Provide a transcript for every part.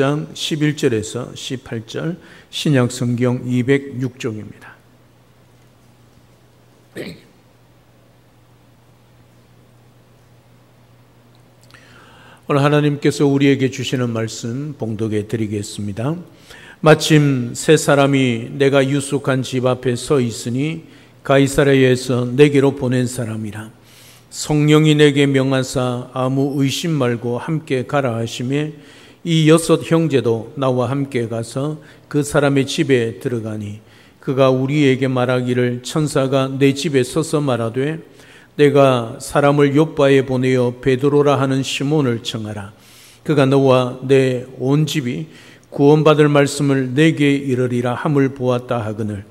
장 11절에서 18절 신약성경 206쪽입니다. 오늘 하나님께서 우리에게 주시는 말씀 봉독해 드리겠습니다. 마침 세 사람이 내가 유숙한 집 앞에 서 있으니 가이사랴에서 내게로 보낸 사람이라. 성령이 내게 명하사 아무 의심 말고 함께 가라 하시매 이 6 형제도 나와 함께 가서 그 사람의 집에 들어가니 그가 우리에게 말하기를 천사가 내 집에 서서 말하되 내가 사람을 욥바에 보내어 베드로라 하는 시몬을 청하라. 그가 너와 내 온 집이 구원받을 말씀을 내게 이르리라 함을 보았다 하거늘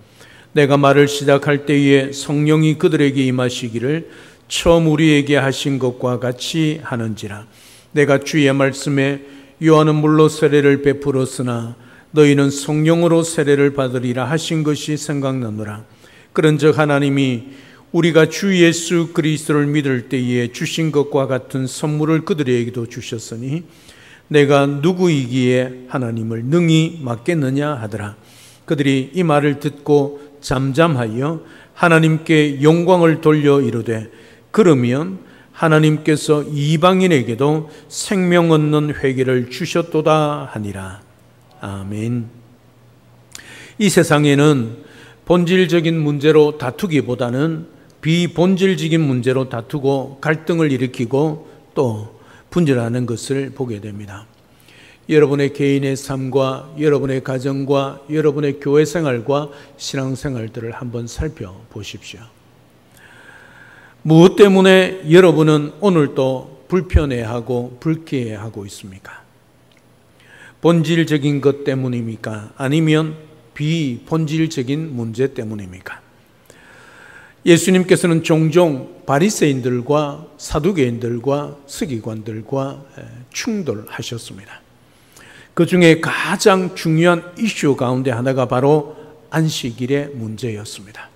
내가 말을 시작할 때에 성령이 그들에게 임하시기를 처음 우리에게 하신 것과 같이 하는지라. 내가 주의 말씀에 요한은 물로 세례를 베풀었으나 너희는 성령으로 세례를 받으리라 하신 것이 생각나노라. 그런즉 하나님이 우리가 주 예수 그리스도를 믿을 때에 주신 것과 같은 선물을 그들에게도 주셨으니 내가 누구이기에 하나님을 능히 맡겠느냐 하더라. 그들이 이 말을 듣고 잠잠하여 하나님께 영광을 돌려 이르되 그러면 하나님께서 이방인에게도 생명 얻는 회개를 주셨도다 하니라. 아멘. 이 세상에는 본질적인 문제로 다투기보다는 비본질적인 문제로 다투고 갈등을 일으키고 또 분열하는 것을 보게 됩니다. 여러분의 개인의 삶과 여러분의 가정과 여러분의 교회 생활과 신앙 생활들을 한번 살펴보십시오. 무엇 때문에 여러분은 오늘도 불편해하고 불쾌해하고 있습니까? 본질적인 것 때문입니까? 아니면 비본질적인 문제 때문입니까? 예수님께서는 종종 바리새인들과 사두개인들과 서기관들과 충돌하셨습니다. 그 중에 가장 중요한 이슈 가운데 하나가 바로 안식일의 문제였습니다.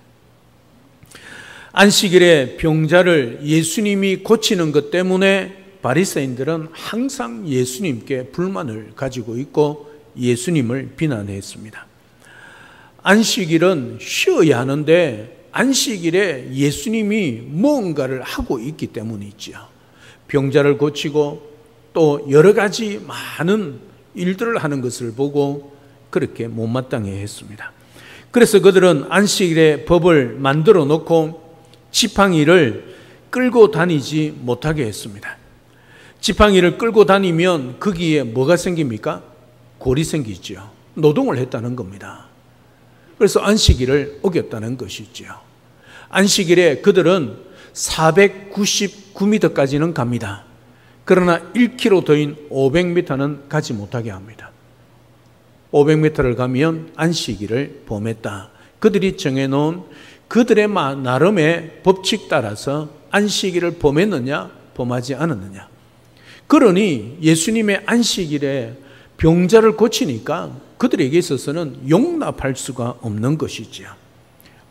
안식일에 병자를 예수님이 고치는 것 때문에 바리새인들은 항상 예수님께 불만을 가지고 있고 예수님을 비난했습니다. 안식일은 쉬어야 하는데 안식일에 예수님이 뭔가를 하고 있기 때문이죠. 병자를 고치고 또 여러 가지 많은 일들을 하는 것을 보고 그렇게 못마땅해 했습니다. 그래서 그들은 안식일에 법을 만들어 놓고 지팡이를 끌고 다니지 못하게 했습니다. 지팡이를 끌고 다니면 거기에 뭐가 생깁니까? 골이 생기죠. 노동을 했다는 겁니다. 그래서 안식일을 어겼다는 것이죠. 안식일에 그들은 499m까지는 갑니다. 그러나 1km 더인 500m는 가지 못하게 합니다. 500m를 가면 안식일을 범했다. 그들이 정해놓은 그들의 나름의 법칙 따라서 안식일을 범했느냐 범하지 않았느냐. 그러니 예수님의 안식일에 병자를 고치니까 그들에게 있어서는 용납할 수가 없는 것이지요.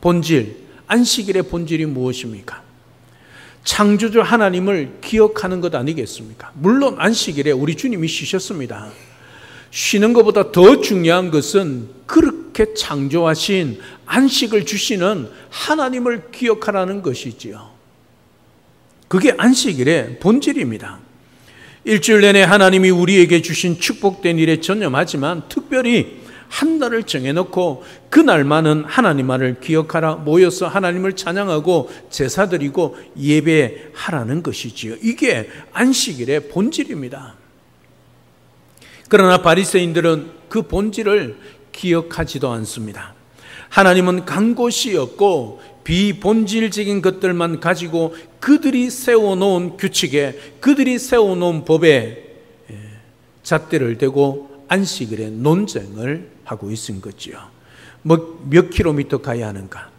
본질, 안식일의 본질이 무엇입니까? 창조주 하나님을 기억하는 것 아니겠습니까? 물론 안식일에 우리 주님이 쉬셨습니다. 쉬는 것보다 더 중요한 것은 그렇게 창조하신 안식을 주시는 하나님을 기억하라는 것이지요. 그게 안식일의 본질입니다. 일주일 내내 하나님이 우리에게 주신 축복된 일에 전념하지만 특별히 한 날을 정해놓고 그날만은 하나님만을 기억하라 모여서 하나님을 찬양하고 제사드리고 예배하라는 것이지요. 이게 안식일의 본질입니다. 그러나 바리새인들은 그 본질을 기억하지도 않습니다. 하나님은 간 곳이 없고 비본질적인 것들만 가지고 그들이 세워놓은 규칙에 그들이 세워놓은 법에 잣대를 대고 안식일에 논쟁을 하고 있은 거지요. 몇 킬로미터 가야 하는가?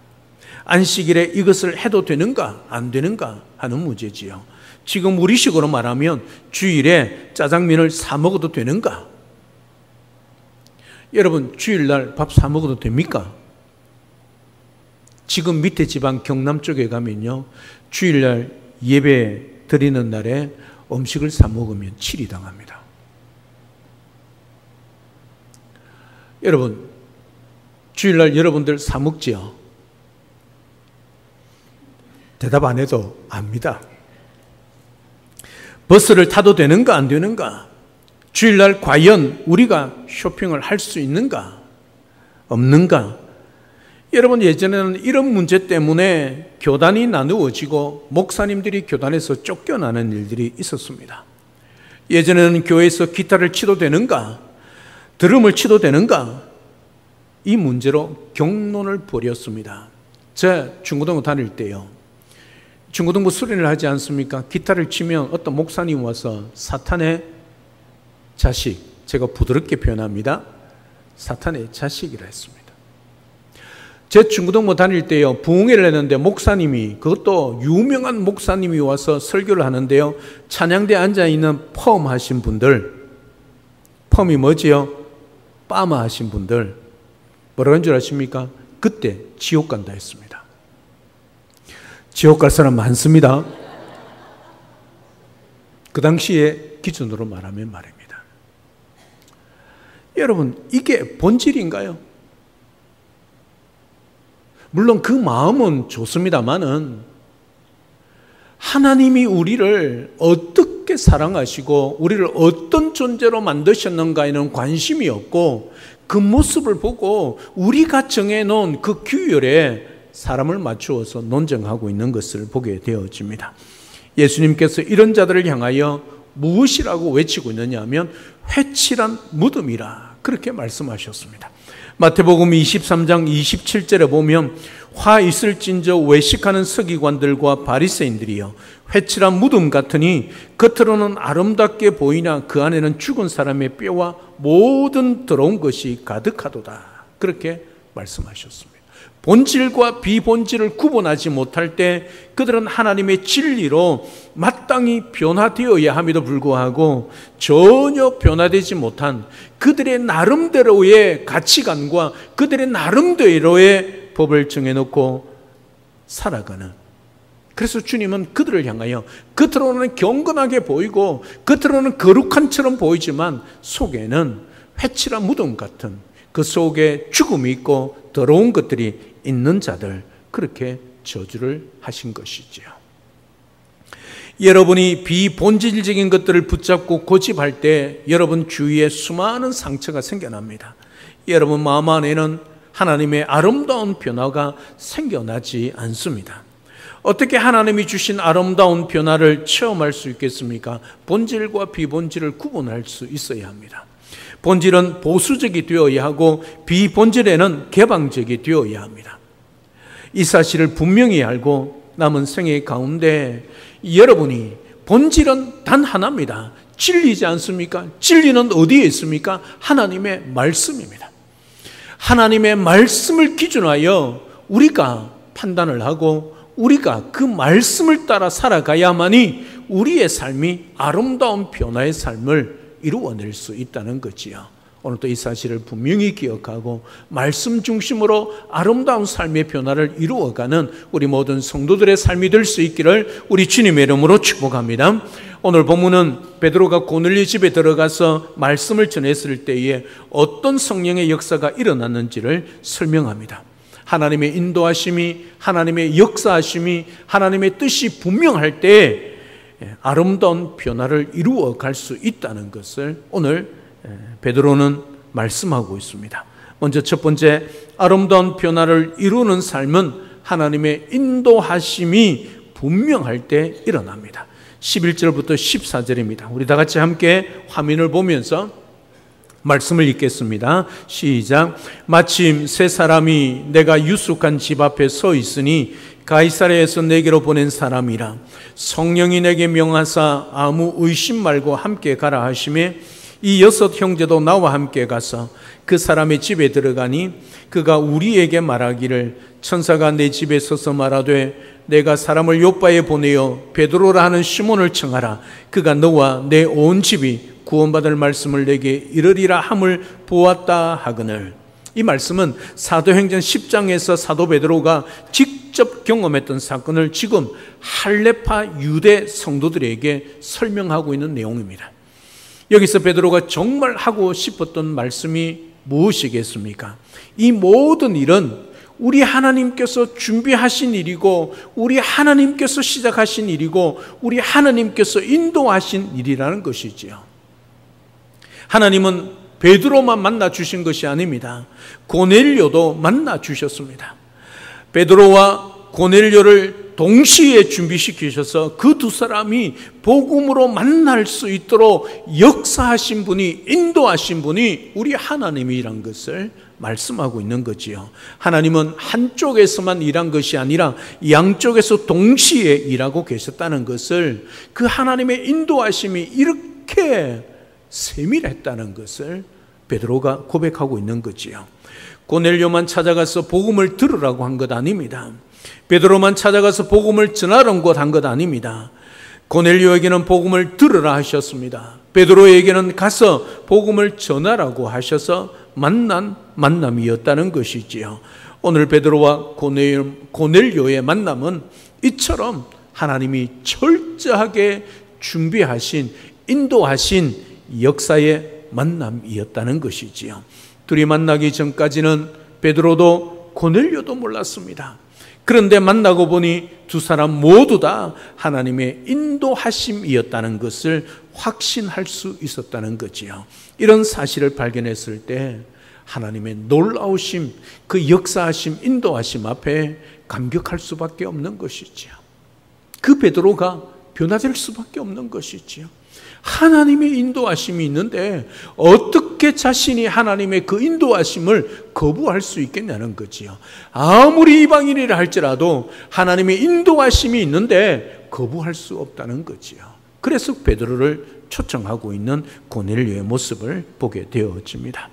안식일에 이것을 해도 되는가 안 되는가 하는 문제지요. 지금 우리식으로 말하면 주일에 짜장면을 사 먹어도 되는가? 여러분 주일날 밥 사 먹어도 됩니까? 지금 밑에 지방 경남 쪽에 가면요 주일날 예배 드리는 날에 음식을 사 먹으면 치리 당합니다. 여러분, 주일날 여러분들 사 먹지요? 대답 안 해도 압니다. 버스를 타도 되는가 안 되는가? 주일날 과연 우리가 쇼핑을 할 수 있는가 없는가? 여러분, 예전에는 이런 문제 때문에 교단이 나누어지고 목사님들이 교단에서 쫓겨나는 일들이 있었습니다. 예전에는 교회에서 기타를 치도 되는가, 드럼을 치도 되는가, 이 문제로 경론을 벌였습니다. 제가 중고등부 다닐 때요, 중고등부 수련을 하지 않습니까? 기타를 치면 어떤 목사님 와서 사탄의 자식, 제가 부드럽게 표현합니다, 사탄의 자식이라 했습니다. 제 중고등부 다닐 때요, 부흥회를 했는데 목사님이, 그것도 유명한 목사님이 와서 설교를 하는데요, 찬양대에 앉아있는 펌 하신 분들, 펌이 뭐지요? 빠마 하신 분들 뭐라고 한 줄 아십니까? 그때 지옥 간다 했습니다. 지옥 갈 사람 많습니다. 그 당시의 기준으로 말하면 말입니다. 여러분, 이게 본질인가요? 물론 그 마음은 좋습니다만은 하나님이 우리를 어떻게 사랑하시고 우리를 어떤 존재로 만드셨는가에는 관심이 없고, 그 모습을 보고 우리가 정해놓은 그 규율에 사람을 맞추어서 논쟁하고 있는 것을 보게 되어집니다. 예수님께서 이런 자들을 향하여 무엇이라고 외치고 있느냐 하면 회칠한 무덤이라 그렇게 말씀하셨습니다. 마태복음 23장 27절에 보면 화 있을진저 외식하는 서기관들과 바리새인들이여 회칠한 무덤 같으니 겉으로는 아름답게 보이나 그 안에는 죽은 사람의 뼈와 모든 더러운 것이 가득하도다 그렇게 말씀하셨습니다. 본질과 비본질을 구분하지 못할 때 그들은 하나님의 진리로 마땅히 변화되어야 함에도 불구하고 전혀 변화되지 못한 그들의 나름대로의 가치관과 그들의 나름대로의 법을 정해놓고 살아가는, 그래서 주님은 그들을 향하여 겉으로는 경건하게 보이고 겉으로는 거룩한처럼 보이지만 속에는 회칠한 무덤 같은, 그 속에 죽음이 있고 더러운 것들이 있는 자들, 그렇게 저주를 하신 것이지요. 여러분이 비본질적인 것들을 붙잡고 고집할 때 여러분 주위에 수많은 상처가 생겨납니다. 여러분 마음 안에는 하나님의 아름다운 변화가 생겨나지 않습니다. 어떻게 하나님이 주신 아름다운 변화를 체험할 수 있겠습니까? 본질과 비본질을 구분할 수 있어야 합니다. 본질은 보수적이 되어야 하고 비본질에는 개방적이 되어야 합니다. 이 사실을 분명히 알고 남은 생애 가운데 여러분이 본질은 단 하나입니다. 진리지 않습니까? 진리는 어디에 있습니까? 하나님의 말씀입니다. 하나님의 말씀을 기준하여 우리가 판단을 하고 우리가 그 말씀을 따라 살아가야만이 우리의 삶이 아름다운 변화의 삶을 이루어낼 수 있다는 거지요. 오늘도 이 사실을 분명히 기억하고 말씀 중심으로 아름다운 삶의 변화를 이루어가는 우리 모든 성도들의 삶이 될 수 있기를 우리 주님의 이름으로 축복합니다. 오늘 본문은 베드로가 고넬료 집에 들어가서 말씀을 전했을 때에 어떤 성령의 역사가 일어났는지를 설명합니다. 하나님의 인도하심이, 하나님의 역사하심이, 하나님의 뜻이 분명할 때 아름다운 변화를 이루어 갈 수 있다는 것을 오늘 베드로는 말씀하고 있습니다. 먼저 첫 번째, 아름다운 변화를 이루는 삶은 하나님의 인도하심이 분명할 때 일어납니다. 11절부터 14절입니다. 우리 다 같이 함께 화면을 보면서 말씀을 읽겠습니다. 시작. 마침 세 사람이 내가 유숙한 집 앞에 서 있으니 가이사랴에서 내게로 보낸 사람이라. 성령이 내게 명하사 아무 의심 말고 함께 가라 하시매 이 6 형제도 나와 함께 가서 그 사람의 집에 들어가니 그가 우리에게 말하기를 천사가 내 집에 서서 말하되 내가 사람을 요바에 보내어 베드로라 하는 시몬을 청하라. 그가 너와 내 온 집이 구원받을 말씀을 내게 이르리라 함을 보았다 하거늘. 이 말씀은 사도행전 10장에서 사도 베드로가 직접 경험했던 사건을 지금 할레파 유대 성도들에게 설명하고 있는 내용입니다. 여기서 베드로가 정말 하고 싶었던 말씀이 무엇이겠습니까? 이 모든 일은 우리 하나님께서 준비하신 일이고, 우리 하나님께서 시작하신 일이고, 우리 하나님께서 인도하신 일이라는 것이지요. 하나님은 베드로만 만나 주신 것이 아닙니다. 고넬료도 만나 주셨습니다. 베드로와 고넬료를 동시에 준비시키셔서 그 두 사람이 복음으로 만날 수 있도록 역사하신 분이, 인도하신 분이 우리 하나님이란 것을 말씀하고 있는 거지요. 하나님은 한쪽에서만 일한 것이 아니라 양쪽에서 동시에 일하고 계셨다는 것을, 그 하나님의 인도하심이 이렇게 세밀했다는 것을 베드로가 고백하고 있는 거지요. 고넬료만 찾아가서 복음을 들으라고 한 것 아닙니다. 베드로만 찾아가서 복음을 전하라고 한 것 아닙니다. 고넬료에게는 복음을 들으라 하셨습니다. 베드로에게는 가서 복음을 전하라고 하셔서 만난 만남이었다는 것이지요. 오늘 베드로와 고넬료의 만남은 이처럼 하나님이 철저하게 준비하신, 인도하신 역사의 만남이었다는 것이지요. 둘이 만나기 전까지는 베드로도 고넬료도 몰랐습니다. 그런데 만나고 보니 두 사람 모두 다 하나님의 인도하심이었다는 것을 확신할 수 있었다는 거지요. 이런 사실을 발견했을 때 하나님의 놀라우심, 그 역사하심, 인도하심 앞에 감격할 수밖에 없는 것이지요. 그 베드로가 변화될 수밖에 없는 것이지요. 하나님의 인도하심이 있는데 어떻게 자신이 하나님의 그 인도하심을 거부할 수 있겠냐는 거지요. 아무리 이방인이라 할지라도 하나님의 인도하심이 있는데 거부할 수 없다는 거지요. 그래서 베드로를 초청하고 있는 고넬료의 모습을 보게 되어집니다.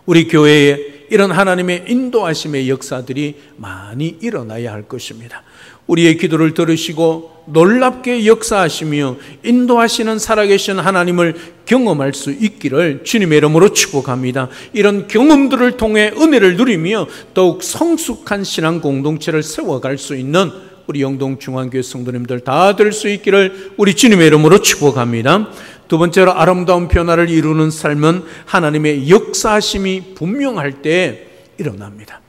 우리 교회에 이런 하나님의 인도하심의 역사들이 많이 일어나야 할 것입니다. 우리의 기도를 들으시고 놀랍게 역사하시며 인도하시는 살아계신 하나님을 경험할 수 있기를 주님의 이름으로 축복합니다. 이런 경험들을 통해 은혜를 누리며 더욱 성숙한 신앙 공동체를 세워갈 수 있는 우리 영동중앙교회 성도님들 다 될 수 있기를 우리 주님의 이름으로 축복합니다. 두 번째로, 아름다운 변화를 이루는 삶은 하나님의 역사하심이 분명할 때 일어납니다.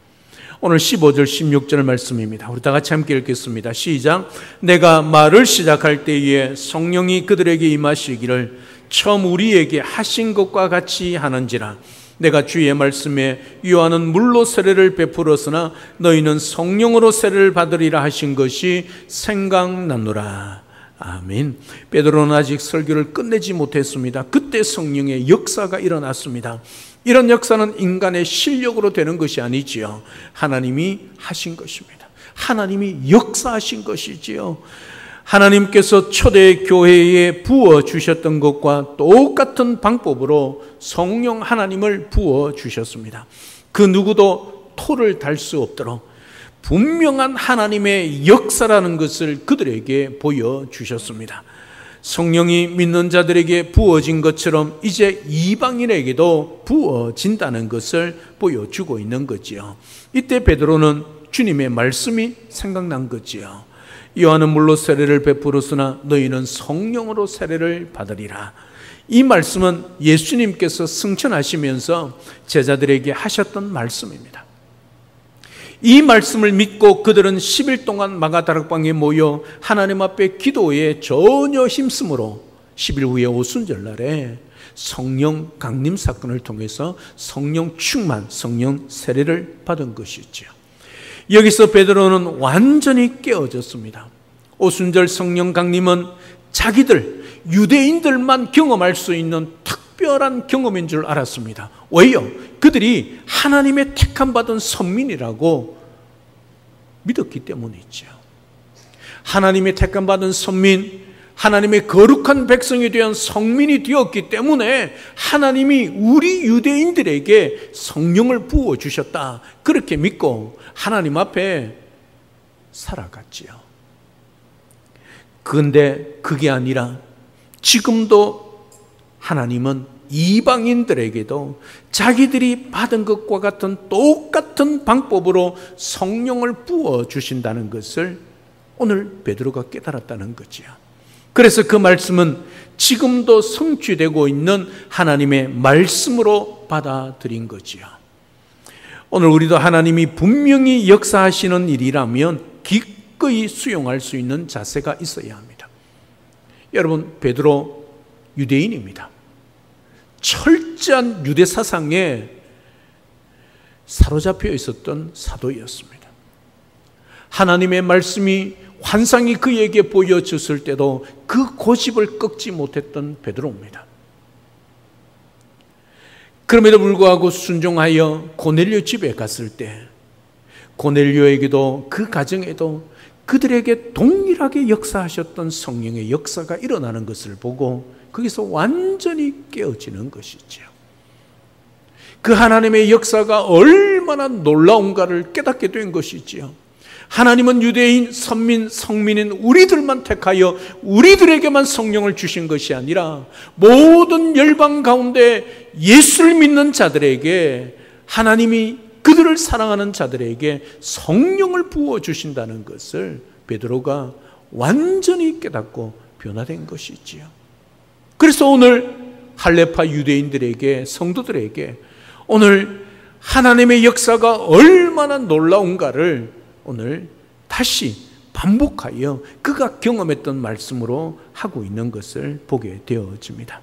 오늘 15절 16절 말씀입니다. 우리 다 같이 함께 읽겠습니다. 시작. 내가 말을 시작할 때에 성령이 그들에게 임하시기를 처음 우리에게 하신 것과 같이 하는지라. 내가 주의 말씀에 요한은 물로 세례를 베풀었으나 너희는 성령으로 세례를 받으리라 하신 것이 생각나노라. 아멘. 베드로는 아직 설교를 끝내지 못했습니다. 그때 성령의 역사가 일어났습니다. 이런 역사는 인간의 실력으로 되는 것이 아니지요. 하나님이 하신 것입니다. 하나님이 역사하신 것이지요. 하나님께서 초대 교회에 부어주셨던 것과 똑같은 방법으로 성령 하나님을 부어주셨습니다. 그 누구도 토를 달 수 없도록 분명한 하나님의 역사라는 것을 그들에게 보여주셨습니다. 성령이 믿는 자들에게 부어진 것처럼 이제 이방인에게도 부어진다는 것을 보여주고 있는 거지요. 이때 베드로는 주님의 말씀이 생각난 거지요. 요한은 물로 세례를 베풀었으나 너희는 성령으로 세례를 받으리라. 이 말씀은 예수님께서 승천하시면서 제자들에게 하셨던 말씀입니다. 이 말씀을 믿고 그들은 10일 동안 마가다락방에 모여 하나님 앞에 기도에 전혀 힘쓰므로 10일 후에 오순절날에 성령 강림 사건을 통해서 성령 충만, 성령 세례를 받은 것이죠. 여기서 베드로는 완전히 깨어졌습니다. 오순절 성령 강림은 자기들, 유대인들만 경험할 수 있는 특별한 경험인 줄 알았습니다. 왜요? 그들이 하나님의 택함 받은 선민이라고 믿었기 때문이죠. 하나님의 택함 받은 선민, 하나님의 거룩한 백성이 되은 성민이 되었기 때문에 하나님이 우리 유대인들에게 성령을 부어주셨다. 그렇게 믿고 하나님 앞에 살아갔지요. 그런데 그게 아니라 지금도 하나님은 이방인들에게도 자기들이 받은 것과 같은 똑같은 방법으로 성령을 부어주신다는 것을 오늘 베드로가 깨달았다는 거지요. 그래서 그 말씀은 지금도 성취되고 있는 하나님의 말씀으로 받아들인 거지요. 오늘 우리도 하나님이 분명히 역사하시는 일이라면 기꺼이 수용할 수 있는 자세가 있어야 합니다. 여러분, 베드로 유대인입니다. 철저한 유대 사상에 사로잡혀 있었던 사도였습니다. 하나님의 말씀이 환상이 그에게 보여졌을 때도 그 고집을 꺾지 못했던 베드로입니다. 그럼에도 불구하고 순종하여 고넬료 집에 갔을 때 고넬료에게도 그 가정에도 그들에게 동일하게 역사하셨던 성령의 역사가 일어나는 것을 보고 거기서 완전히 깨어지는 것이죠. 그 하나님의 역사가 얼마나 놀라운가를 깨닫게 된 것이지요. 하나님은 유대인, 선민, 성민인 우리들만 택하여 우리들에게만 성령을 주신 것이 아니라 모든 열방 가운데 예수를 믿는 자들에게, 하나님이 그들을 사랑하는 자들에게 성령을 부어주신다는 것을 베드로가 완전히 깨닫고 변화된 것이지요. 그래서 오늘 할레파 유대인들에게, 성도들에게 오늘 하나님의 역사가 얼마나 놀라운가를 오늘 다시 반복하여 그가 경험했던 말씀으로 하고 있는 것을 보게 되어집니다.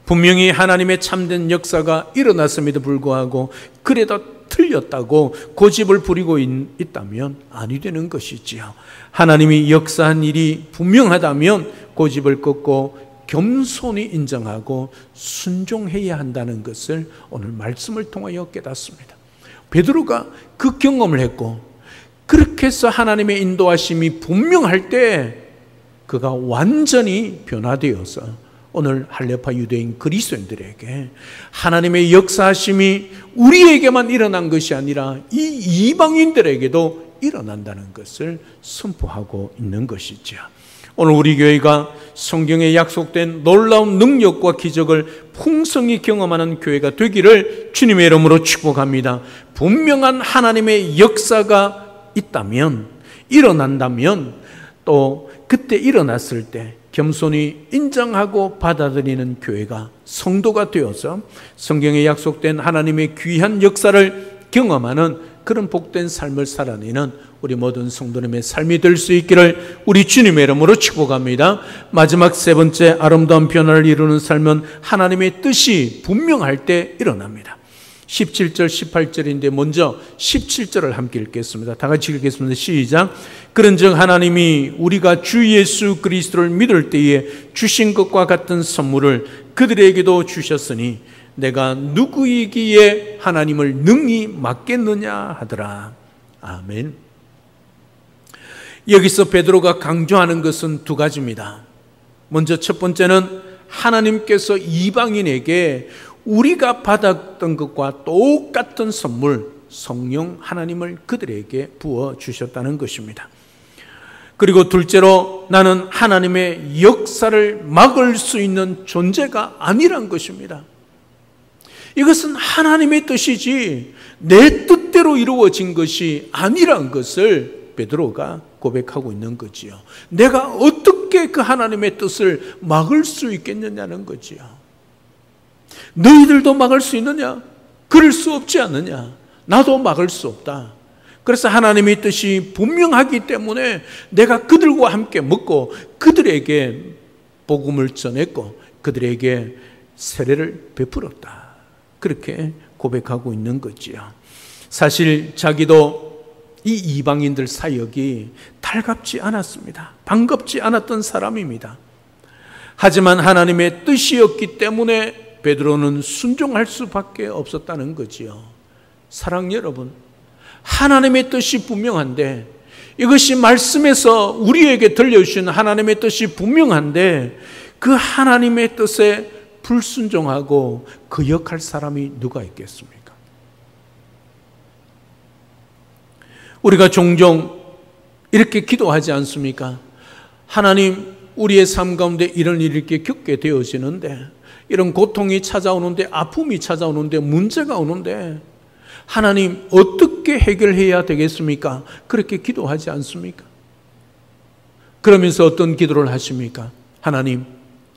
분명히 하나님의 참된 역사가 일어났음에도 불구하고 그래도 틀렸다고 고집을 부리고 있다면 아니 되는 것이지요. 하나님이 역사한 일이 분명하다면 고집을 꺾고 겸손히 인정하고 순종해야 한다는 것을 오늘 말씀을 통하여 깨닫습니다. 베드로가 그 경험을 했고 그렇게 해서 하나님의 인도하심이 분명할 때 그가 완전히 변화되어서 오늘 할레파 유대인 그리스도인들에게 하나님의 역사하심이 우리에게만 일어난 것이 아니라 이 이방인들에게도 일어난다는 것을 선포하고 있는 것이죠. 오늘 우리 교회가 성경에 약속된 놀라운 능력과 기적을 풍성히 경험하는 교회가 되기를 주님의 이름으로 축복합니다. 분명한 하나님의 역사가 있다면, 일어난다면, 또 그때 일어났을 때 겸손히 인정하고 받아들이는 교회가, 성도가 되어서 성경에 약속된 하나님의 귀한 역사를 경험하는 그런 복된 삶을 살아내는 우리 모든 성도님의 삶이 될 수 있기를 우리 주님의 이름으로 축복합니다. 마지막 세 번째 아름다운 변화를 이루는 삶은 하나님의 뜻이 분명할 때 일어납니다. 17절 18절인데 먼저 17절을 함께 읽겠습니다. 다 같이 읽겠습니다. 시작. 그런즉 하나님이 우리가 주 예수 그리스도를 믿을 때에 주신 것과 같은 선물을 그들에게도 주셨으니 내가 누구이기에 하나님을 능히 맡겠느냐 하더라. 아멘. 여기서 베드로가 강조하는 것은 두 가지입니다. 먼저 첫 번째는 하나님께서 이방인에게 우리가 받았던 것과 똑같은 선물, 성령 하나님을 그들에게 부어주셨다는 것입니다. 그리고 둘째로 나는 하나님의 역사를 막을 수 있는 존재가 아니란 것입니다. 이것은 하나님의 뜻이지 내 뜻대로 이루어진 것이 아니란 것을 베드로가 고백하고 있는 거지요. 내가 어떻게 그 하나님의 뜻을 막을 수 있겠느냐는 거지요. 너희들도 막을 수 있느냐? 그럴 수 없지 않느냐? 나도 막을 수 없다. 그래서 하나님의 뜻이 분명하기 때문에 내가 그들과 함께 먹고 그들에게 복음을 전했고 그들에게 세례를 베풀었다. 그렇게 고백하고 있는 거지요. 사실 자기도 이 이방인들 사역이 달갑지 않았습니다. 반갑지 않았던 사람입니다. 하지만 하나님의 뜻이었기 때문에 베드로는 순종할 수밖에 없었다는 거지요. 사랑 여러분, 하나님의 뜻이 분명한데, 이것이 말씀에서 우리에게 들려주신 하나님의 뜻이 분명한데 그 하나님의 뜻에 불순종하고 거역할 사람이 누가 있겠습니까? 우리가 종종 이렇게 기도하지 않습니까? 하나님, 우리의 삶 가운데 이런 일이 이렇게 겪게 되어지는데, 이런 고통이 찾아오는데, 아픔이 찾아오는데, 문제가 오는데 하나님 어떻게 해결해야 되겠습니까? 그렇게 기도하지 않습니까? 그러면서 어떤 기도를 하십니까? 하나님,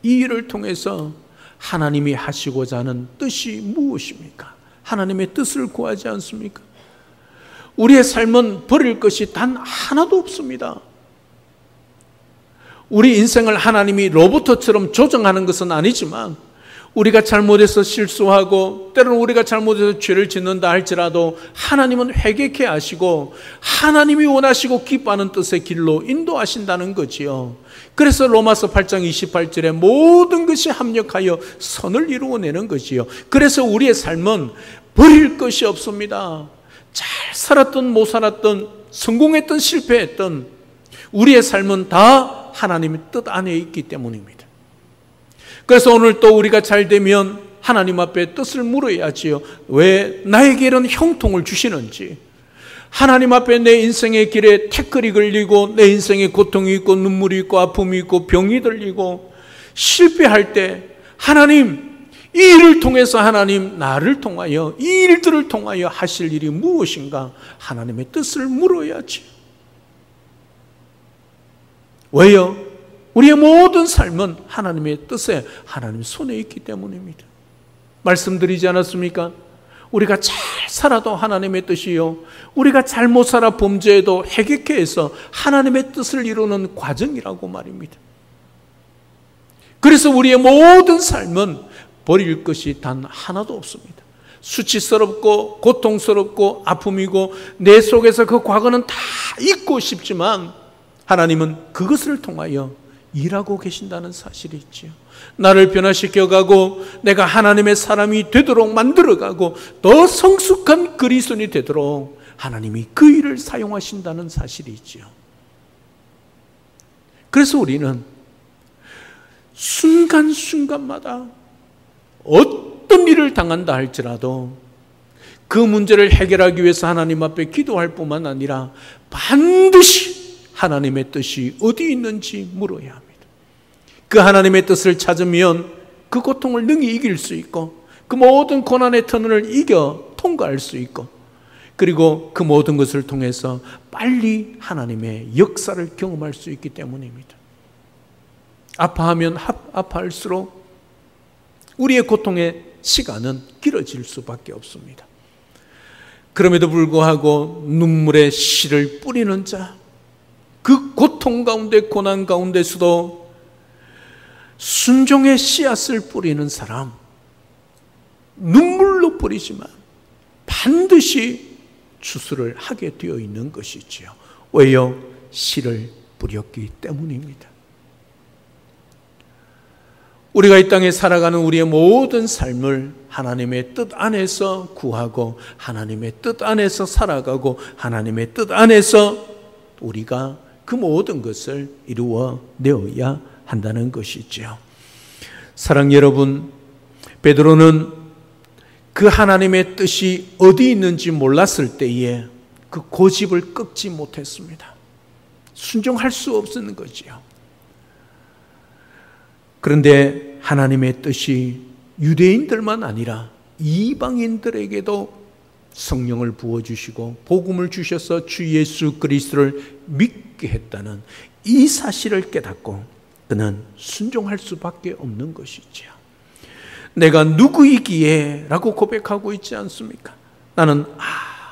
이 일을 통해서 하나님이 하시고자 하는 뜻이 무엇입니까? 하나님의 뜻을 구하지 않습니까? 우리의 삶은 버릴 것이 단 하나도 없습니다. 우리 인생을 하나님이 로봇처럼 조정하는 것은 아니지만, 우리가 잘못해서 실수하고 때로는 우리가 잘못해서 죄를 짓는다 할지라도 하나님은 회개케 하시고 하나님이 원하시고 기뻐하는 뜻의 길로 인도하신다는 거지요. 그래서 로마서 8장 28절에 모든 것이 합력하여 선을 이루어내는 것이요. 그래서 우리의 삶은 버릴 것이 없습니다. 잘 살았든 못 살았든 성공했든 실패했든 우리의 삶은 다 하나님의 뜻 안에 있기 때문입니다. 그래서 오늘 또 우리가 잘 되면 하나님 앞에 뜻을 물어야지요. 왜 나에게 이런 형통을 주시는지, 하나님 앞에 내 인생의 길에 태클이 걸리고 내 인생에 고통이 있고 눈물이 있고 아픔이 있고 병이 들리고 실패할 때 하나님, 이 일을 통해서 하나님 나를 통하여 이 일들을 통하여 하실 일이 무엇인가 하나님의 뜻을 물어야지. 왜요? 우리의 모든 삶은 하나님의 뜻에 하나님의 손에 있기 때문입니다. 말씀드리지 않았습니까? 우리가 잘 살아도 하나님의 뜻이요, 우리가 잘못 살아 범죄해도 회개케 해서 하나님의 뜻을 이루는 과정이라고 말입니다. 그래서 우리의 모든 삶은 버릴 것이 단 하나도 없습니다. 수치스럽고 고통스럽고 아픔이고 내 속에서 그 과거는 다 잊고 싶지만 하나님은 그것을 통하여 일하고 계신다는 사실이 있지요. 나를 변화시켜가고 내가 하나님의 사람이 되도록 만들어가고 더 성숙한 그리스도인이 되도록 하나님이 그 일을 사용하신다는 사실이 있지요. 그래서 우리는 순간순간마다 어떤 일을 당한다 할지라도 그 문제를 해결하기 위해서 하나님 앞에 기도할 뿐만 아니라 반드시 하나님의 뜻이 어디 있는지 물어야 합니다. 그 하나님의 뜻을 찾으면 그 고통을 능히 이길 수 있고 그 모든 고난의 터널을 이겨 통과할 수 있고, 그리고 그 모든 것을 통해서 빨리 하나님의 역사를 경험할 수 있기 때문입니다. 아파하면 아파할수록 우리의 고통의 시간은 길어질 수밖에 없습니다. 그럼에도 불구하고 눈물의 씨를 뿌리는 자, 그 고통 가운데 고난 가운데서도 순종의 씨앗을 뿌리는 사람, 눈물로 뿌리지만 반드시 추수를 하게 되어 있는 것이지요. 왜요? 씨를 뿌렸기 때문입니다. 우리가 이 땅에 살아가는 우리의 모든 삶을 하나님의 뜻 안에서 구하고 하나님의 뜻 안에서 살아가고 하나님의 뜻 안에서 우리가 그 모든 것을 이루어내어야 한다는 것이죠. 사랑 여러분, 베드로는 그 하나님의 뜻이 어디 있는지 몰랐을 때에 그 고집을 꺾지 못했습니다. 순종할 수 없는 거지요. 그런데 하나님의 뜻이 유대인들만 아니라 이방인들에게도 성령을 부어주시고 복음을 주셔서 주 예수 그리스도를 믿게 했다는 이 사실을 깨닫고 그는 순종할 수밖에 없는 것이지요. 내가 누구이기에 라고 고백하고 있지 않습니까? 나는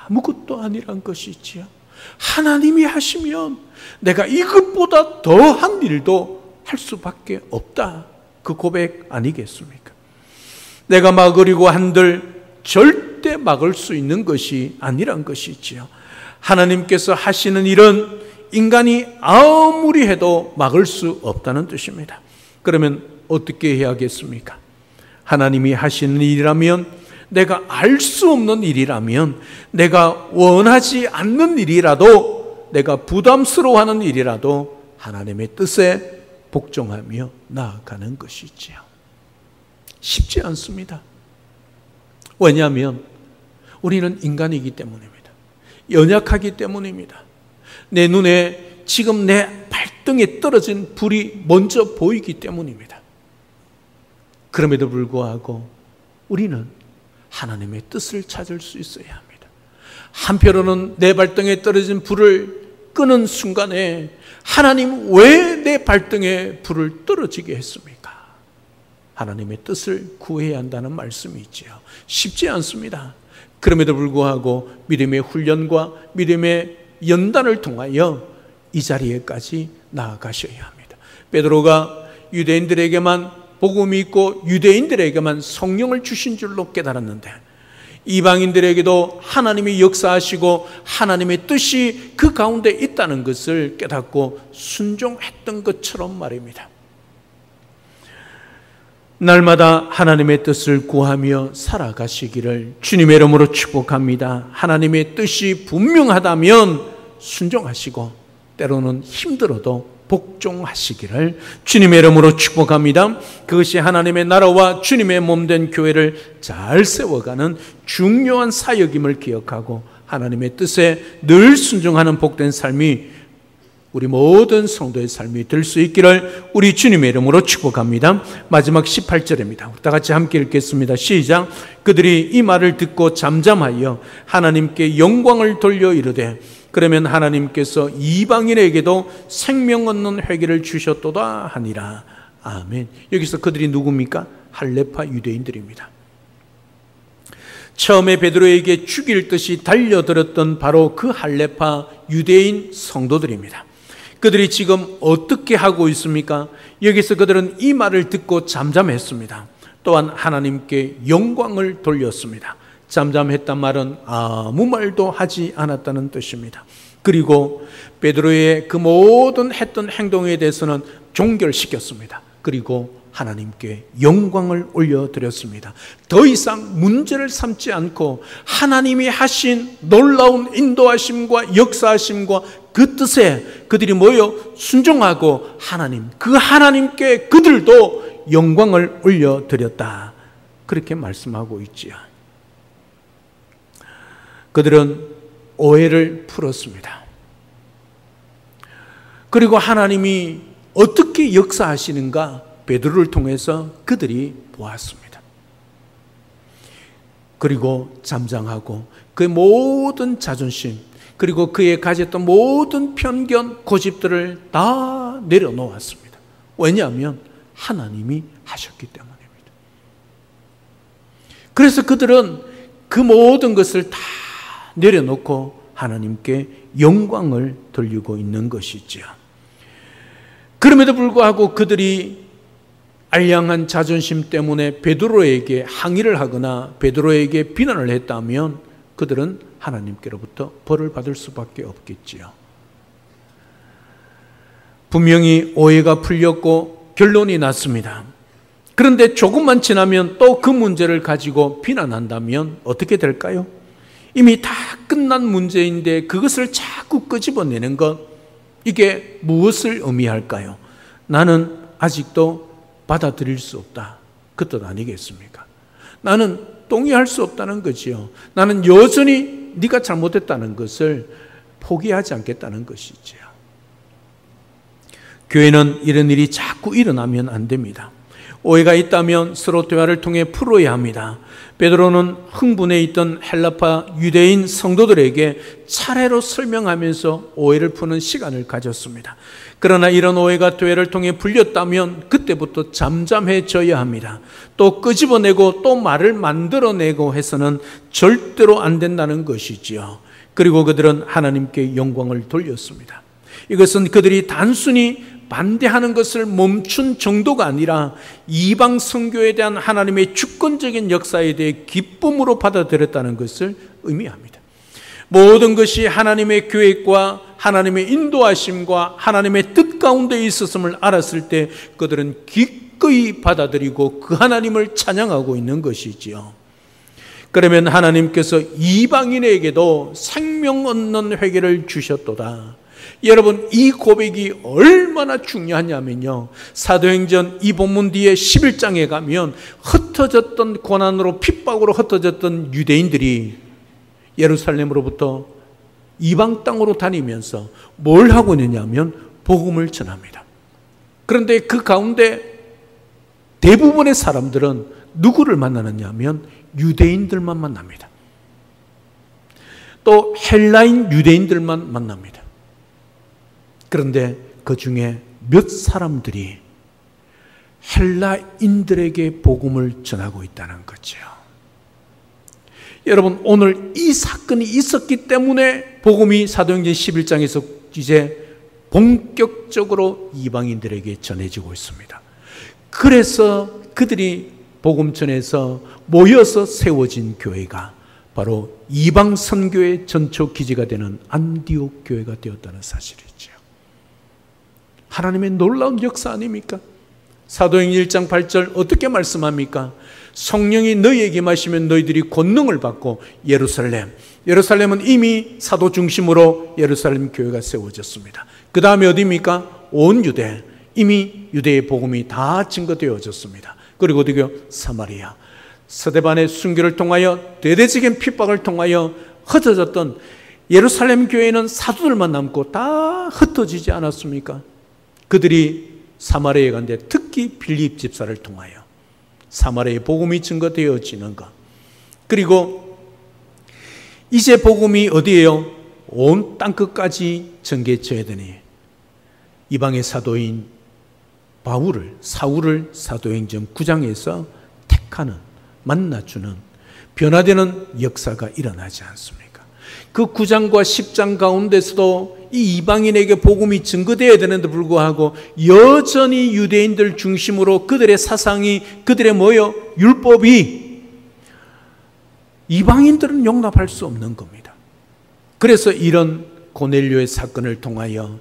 아무것도 아니란 것이지요. 하나님이 하시면 내가 이것보다 더한 일도 할 수밖에 없다, 그 고백 아니겠습니까? 내가 막으려고 한들 절대 막을 수 있는 것이 아니란 것이지요. 하나님께서 하시는 일은 인간이 아무리 해도 막을 수 없다는 뜻입니다. 그러면 어떻게 해야겠습니까? 하나님이 하시는 일이라면, 내가 알 수 없는 일이라면, 내가 원하지 않는 일이라도, 내가 부담스러워하는 일이라도 하나님의 뜻에 복종하며 나아가는 것이지요. 쉽지 않습니다. 왜냐하면 우리는 인간이기 때문입니다. 연약하기 때문입니다. 내 눈에 지금 내 발등에 떨어진 불이 먼저 보이기 때문입니다. 그럼에도 불구하고 우리는 하나님의 뜻을 찾을 수 있어야 합니다. 한편으로는 내 발등에 떨어진 불을 끄는 순간에 하나님 왜 내 발등에 불을 떨어지게 했습니까? 하나님의 뜻을 구해야 한다는 말씀이 있지요. 쉽지 않습니다. 그럼에도 불구하고 믿음의 훈련과 믿음의 연단을 통하여 이 자리에까지 나아가셔야 합니다. 베드로가 유대인들에게만 복음이 있고 유대인들에게만 성령을 주신 줄로 깨달았는데 이방인들에게도 하나님이 역사하시고 하나님의 뜻이 그 가운데 있다는 것을 깨닫고 순종했던 것처럼 말입니다. 날마다 하나님의 뜻을 구하며 살아가시기를 주님의 이름으로 축복합니다. 하나님의 뜻이 분명하다면 순종하시고 때로는 힘들어도 복종하시기를 주님의 이름으로 축복합니다. 그것이 하나님의 나라와 주님의 몸된 교회를 잘 세워가는 중요한 사역임을 기억하고 하나님의 뜻에 늘 순종하는 복된 삶이 우리 모든 성도의 삶이 될 수 있기를 우리 주님의 이름으로 축복합니다. 마지막 18절입니다. 우리 다 같이 함께 읽겠습니다. 시작. 그들이 이 말을 듣고 잠잠하여 하나님께 영광을 돌려 이르되 그러면 하나님께서 이방인에게도 생명 얻는 회개를 주셨도다 하니라. 아멘. 여기서 그들이 누굽니까? 할레파 유대인들입니다. 처음에 베드로에게 죽일 듯이 달려들었던 바로 그 할레파 유대인 성도들입니다. 그들이 지금 어떻게 하고 있습니까? 여기서 그들은 이 말을 듣고 잠잠했습니다. 또한 하나님께 영광을 돌렸습니다. 잠잠했단 말은 아무 말도 하지 않았다는 뜻입니다. 그리고 베드로의 그 모든 했던 행동에 대해서는 종결시켰습니다. 그리고 하나님께 영광을 올려드렸습니다. 더 이상 문제를 삼지 않고 하나님이 하신 놀라운 인도하심과 역사하심과 그 뜻에 그들이 모여 순종하고 그 하나님께 그들도 영광을 올려드렸다. 그렇게 말씀하고 있지요. 그들은 오해를 풀었습니다. 그리고 하나님이 어떻게 역사하시는가 베드로를 통해서 그들이 보았습니다. 그리고 잠잠하고 그의 모든 자존심 그리고 그의 가졌던 모든 편견 고집들을 다 내려놓았습니다. 왜냐하면 하나님이 하셨기 때문입니다. 그래서 그들은 그 모든 것을 다 내려놓고 하나님께 영광을 돌리고 있는 것이죠. 그럼에도 불구하고 그들이 알량한 자존심 때문에 베드로에게 항의를 하거나 베드로에게 비난을 했다면 그들은 하나님께로부터 벌을 받을 수밖에 없겠지요. 분명히 오해가 풀렸고 결론이 났습니다. 그런데 조금만 지나면 또 그 문제를 가지고 비난한다면 어떻게 될까요? 이미 다 끝난 문제인데 그것을 자꾸 끄집어내는 것, 이게 무엇을 의미할까요? 나는 아직도 받아들일 수 없다. 그 뜻 아니겠습니까? 나는 동의할 수 없다는 거지요. 나는 여전히 네가 잘못했다는 것을 포기하지 않겠다는 것이지요. 교회는 이런 일이 자꾸 일어나면 안 됩니다. 오해가 있다면 서로 대화를 통해 풀어야 합니다. 베드로는 흥분해 있던 헬라파 유대인 성도들에게 차례로 설명하면서 오해를 푸는 시간을 가졌습니다. 그러나 이런 오해가 대화를 통해 풀렸다면 그때부터 잠잠해져야 합니다. 또 끄집어내고 또 말을 만들어내고 해서는 절대로 안 된다는 것이지요. 그리고 그들은 하나님께 영광을 돌렸습니다. 이것은 그들이 단순히 반대하는 것을 멈춘 정도가 아니라 이방 선교에 대한 하나님의 주권적인 역사에 대해 기쁨으로 받아들였다는 것을 의미합니다. 모든 것이 하나님의 계획과 하나님의 인도하심과 하나님의 뜻 가운데 있었음을 알았을 때 그들은 기꺼이 받아들이고 그 하나님을 찬양하고 있는 것이지요. 그러면 하나님께서 이방인에게도 생명 얻는 회개를 주셨도다. 여러분, 이 고백이 얼마나 중요하냐면요, 사도행전 이 본문 뒤에 11장에 가면 흩어졌던 고난으로 핍박으로 흩어졌던 유대인들이 예루살렘으로부터 이방 땅으로 다니면서 뭘 하고 있느냐면 복음을 전합니다. 그런데 그 가운데 대부분의 사람들은 누구를 만나느냐 하면 유대인들만 만납니다. 또 헬라인 유대인들만 만납니다. 그런데 그 중에 몇 사람들이 헬라인들에게 복음을 전하고 있다는 거죠. 여러분, 오늘 이 사건이 있었기 때문에 복음이 사도행전 11장에서 이제 본격적으로 이방인들에게 전해지고 있습니다. 그래서 그들이 복음 전해서 모여서 세워진 교회가 바로 이방 선교의 전초 기지가 되는 안디옥 교회가 되었다는 사실이죠. 하나님의 놀라운 역사 아닙니까? 사도행전 1장 8절 어떻게 말씀합니까? 성령이 너희에게 임하시면 너희들이 권능을 받고 예루살렘은 이미 사도 중심으로 예루살렘 교회가 세워졌습니다. 그 다음에 어디입니까? 온 유대, 이미 유대의 복음이 다 증거되어졌습니다. 그리고 어디요? 사마리아. 스데반의 순교를 통하여 대대적인 핍박을 통하여 흩어졌던 예루살렘 교회는 사도들만 남고 다 흩어지지 않았습니까? 그들이 사마리아에 간데 특히 빌립 집사를 통하여 사마리아의 복음이 증거되어지는 것. 그리고 이제 복음이 어디에요? 온 땅끝까지 전개되어야 되니 이방의 사도인 사울을 사도행전 9장에서 택하는, 만나주는, 변화되는 역사가 일어나지 않습니까? 그 9장과 10장 가운데서도 이 이방인에게 복음이 증거되어야 되는데 불구하고 여전히 유대인들 중심으로 그들의 사상이, 그들의 율법이 이방인들은 용납할 수 없는 겁니다. 그래서 이런 고넬료의 사건을 통하여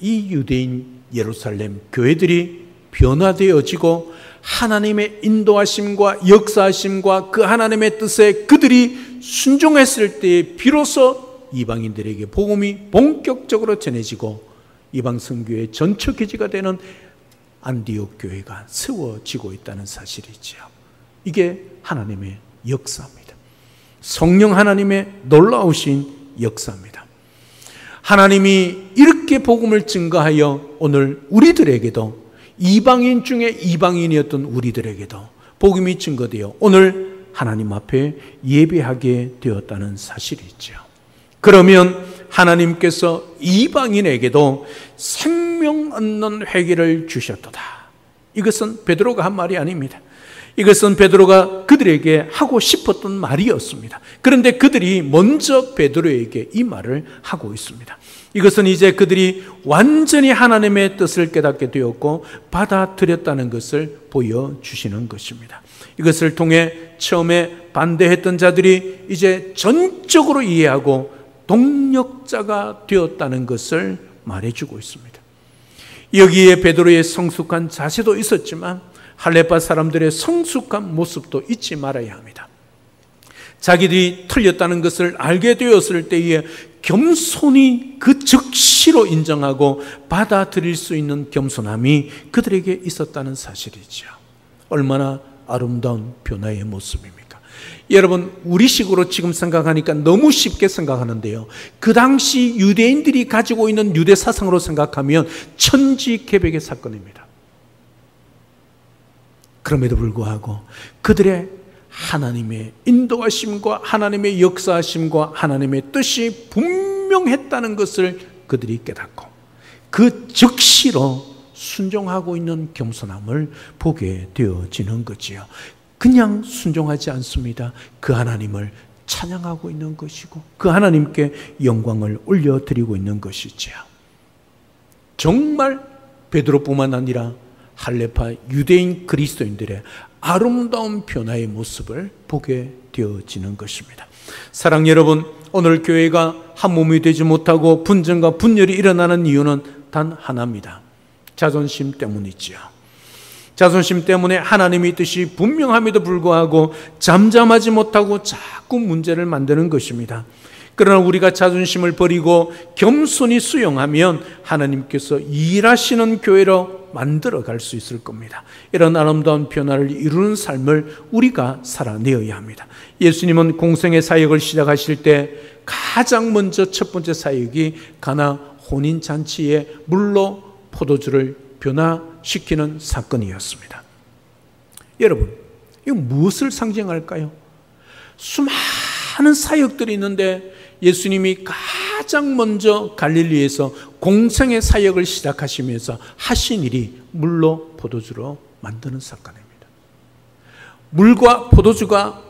이 유대인 예루살렘 교회들이 변화되어지고 하나님의 인도하심과 역사하심과 그 하나님의 뜻에 그들이 순종했을 때 비로소 이방인들에게 복음이 본격적으로 전해지고 이방 선교의 전초 기지가 되는 안디옥 교회가 세워지고 있다는 사실이죠. 이게 하나님의 역사입니다. 성령 하나님의 놀라우신 역사입니다. 하나님이 이렇게 복음을 증거하여 오늘 우리들에게도, 이방인 중에 이방인이었던 우리들에게도 복음이 증거되어 오늘 하나님 앞에 예배하게 되었다는 사실이죠. 그러면 하나님께서 이방인에게도 생명 얻는 회개를 주셨도다. 이것은 베드로가 한 말이 아닙니다. 이것은 베드로가 그들에게 하고 싶었던 말이었습니다. 그런데 그들이 먼저 베드로에게 이 말을 하고 있습니다. 이것은 이제 그들이 완전히 하나님의 뜻을 깨닫게 되었고 받아들였다는 것을 보여주시는 것입니다. 이것을 통해 처음에 반대했던 자들이 이제 전적으로 이해하고 동력자가 되었다는 것을 말해주고 있습니다. 여기에 베드로의 성숙한 자세도 있었지만 할레파 사람들의 성숙한 모습도 잊지 말아야 합니다. 자기들이 틀렸다는 것을 알게 되었을 때에 겸손히 그 즉시로 인정하고 받아들일 수 있는 겸손함이 그들에게 있었다는 사실이죠. 얼마나 아름다운 변화의 모습입니까? 여러분, 우리식으로 지금 생각하니까 너무 쉽게 생각하는데요, 그 당시 유대인들이 가지고 있는 유대 사상으로 생각하면 천지개벽의 사건입니다. 그럼에도 불구하고 그들의 하나님의 인도하심과 하나님의 역사하심과 하나님의 뜻이 분명했다는 것을 그들이 깨닫고 그 즉시로 순종하고 있는 겸손함을 보게 되어지는 거지요. 그냥 순종하지 않습니다. 그 하나님을 찬양하고 있는 것이고 그 하나님께 영광을 올려드리고 있는 것이지요. 정말 베드로뿐만 아니라 할레파 유대인 그리스도인들의 아름다운 변화의 모습을 보게 되어지는 것입니다. 사랑 여러분, 오늘 교회가 한 몸이 되지 못하고 분쟁과 분열이 일어나는 이유는 단 하나입니다. 자존심 때문이지요. 자존심 때문에 하나님의 뜻이 분명함에도 불구하고 잠잠하지 못하고 자꾸 문제를 만드는 것입니다. 그러나 우리가 자존심을 버리고 겸손히 수용하면 하나님께서 일하시는 교회로 만들어 갈 수 있을 겁니다. 이런 아름다운 변화를 이루는 삶을 우리가 살아내어야 합니다. 예수님은 공생의 사역을 시작하실 때 가장 먼저 첫 번째 사역이 가나 혼인잔치에 물로 포도주를 변화시키는 사건이었습니다. 여러분, 이거 무엇을 상징할까요? 수많은 사역들이 있는데 예수님이 가장 먼저 갈릴리에서 공생의 사역을 시작하시면서 하신 일이 물로 포도주로 만드는 사건입니다. 물과 포도주가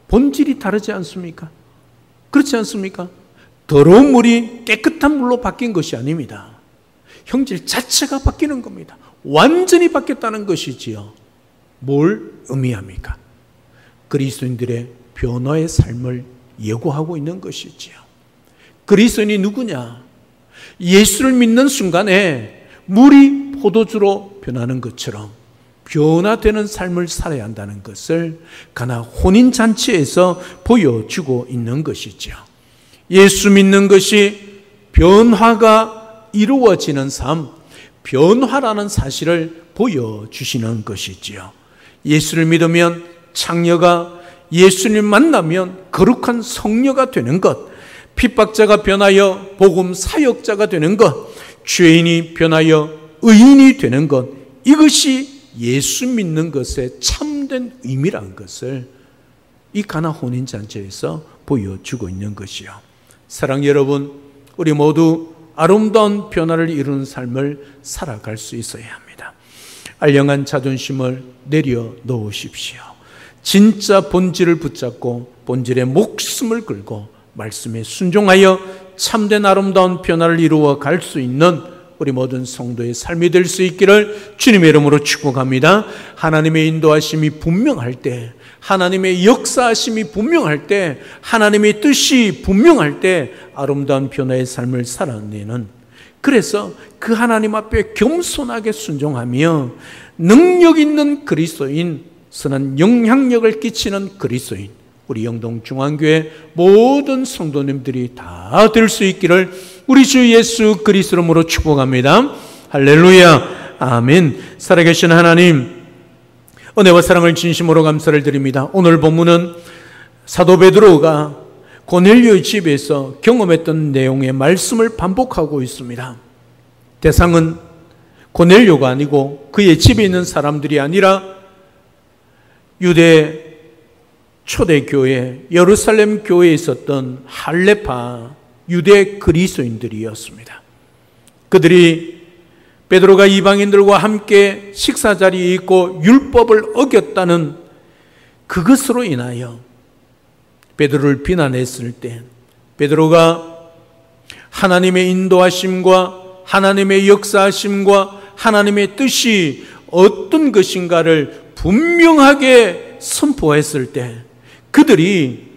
본질이 다르지 않습니까? 그렇지 않습니까? 더러운 물이 깨끗한 물로 바뀐 것이 아닙니다. 형질 자체가 바뀌는 겁니다. 완전히 바뀌었다는 것이지요. 뭘 의미합니까? 그리스도인들의 변화의 삶을 예고하고 있는 것이지요. 그리스도인이 누구냐? 예수를 믿는 순간에 물이 포도주로 변하는 것처럼 변화되는 삶을 살아야 한다는 것을 가나 혼인잔치에서 보여주고 있는 것이죠. 예수 믿는 것이 변화가 이루어지는 삶, 변화라는 사실을 보여주시는 것이지요. 예수를 믿으면 창녀가, 예수님 만나면 거룩한 성녀가 되는 것, 핍박자가 변하여 복음 사역자가 되는 것, 죄인이 변하여 의인이 되는 것, 이것이 예수 믿는 것의 참된 의미라는 것을 이 가나 혼인잔치에서 보여주고 있는 것이요. 사랑 여러분, 우리 모두 아름다운 변화를 이루는 삶을 살아갈 수 있어야 합니다. 알량한 자존심을 내려놓으십시오. 진짜 본질을 붙잡고 본질의 목숨을 걸고 말씀에 순종하여 참된 아름다운 변화를 이루어 갈 수 있는 우리 모든 성도의 삶이 될 수 있기를 주님의 이름으로 축복합니다. 하나님의 인도하심이 분명할 때, 하나님의 역사하심이 분명할 때, 하나님의 뜻이 분명할 때 아름다운 변화의 삶을 살아내는, 그래서 그 하나님 앞에 겸손하게 순종하며 능력 있는 그리스도인, 선한 영향력을 끼치는 그리스도인, 우리 영동중앙교회 모든 성도님들이 다 될 수 있기를 우리 주 예수 그리스도 이름으로 축복합니다. 할렐루야, 아멘. 살아계신 하나님, 은혜와 사랑을 진심으로 감사를 드립니다. 오늘 본문은 사도 베드로가 고넬료의 집에서 경험했던 내용의 말씀을 반복하고 있습니다. 대상은 고넬료가 아니고 그의 집에 있는 사람들이 아니라 유대 초대교회, 예루살렘 교회에 있었던 할레파 유대 그리스도인들이었습니다. 그들이 베드로가 이방인들과 함께 식사 자리에 있고 율법을 어겼다는 그것으로 인하여 베드로를 비난했을 때, 베드로가 하나님의 인도하심과 하나님의 역사하심과 하나님의 뜻이 어떤 것인가를 분명하게 선포했을 때, 그들이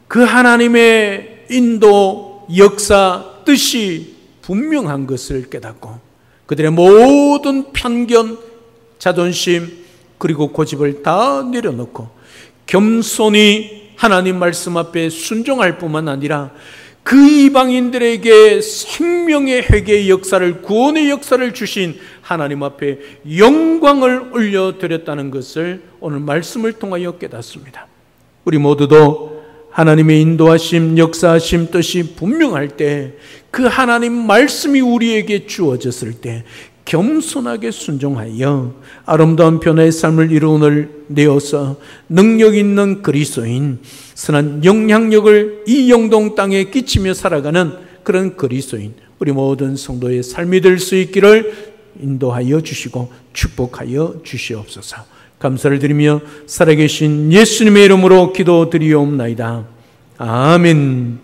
그 하나님의 인도, 역사, 뜻이 분명한 것을 깨닫고 그들의 모든 편견, 자존심, 그리고 고집을 다 내려놓고 겸손히 하나님 말씀 앞에 순종할 뿐만 아니라 그 이방인들에게 생명의 회개의 역사를, 구원의 역사를 주신 하나님 앞에 영광을 올려드렸다는 것을 오늘 말씀을 통하여 깨닫습니다. 우리 모두도 하나님의 인도하심, 역사하심, 뜻이 분명할 때, 그 하나님 말씀이 우리에게 주어졌을 때 겸손하게 순종하여 아름다운 변화의 삶을 이루어낼 내어서 능력 있는 그리스도인, 선한 영향력을 이 영동 땅에 끼치며 살아가는 그런 그리스도인, 우리 모든 성도의 삶이 될 수 있기를 인도하여 주시고 축복하여 주시옵소서. 감사를 드리며 살아계신 예수님의 이름으로 기도드리옵나이다. 아멘.